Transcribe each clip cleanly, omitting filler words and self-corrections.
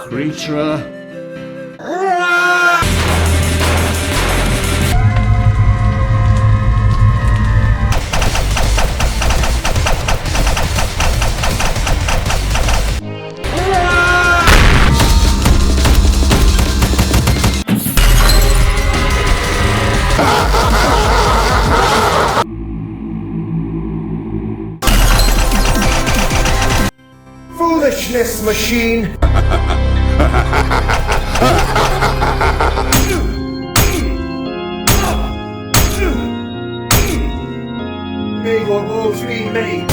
creature. Foolishness machine! May your woes be many!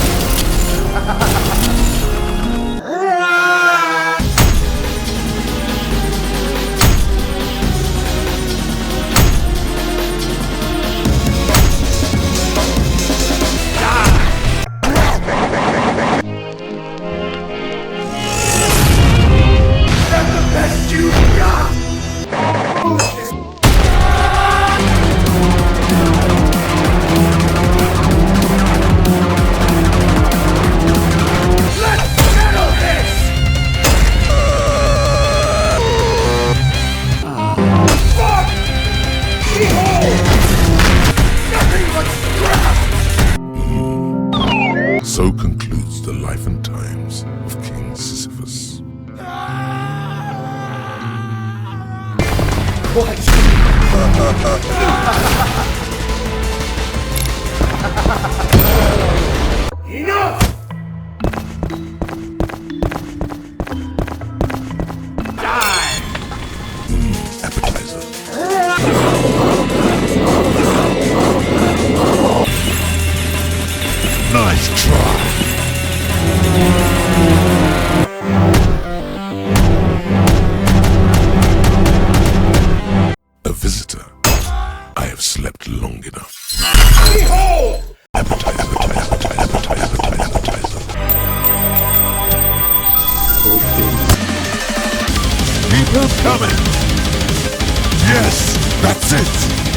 You got! Let's settle this! Fuck! Behold! Nothing but scrap! So concludes the life and times of King Sisyphus. What? Enough! Die! Appetizer. Nice try. A visitor. I have slept long enough. Behold! Appetizer. Keep him coming! Yes, that's it!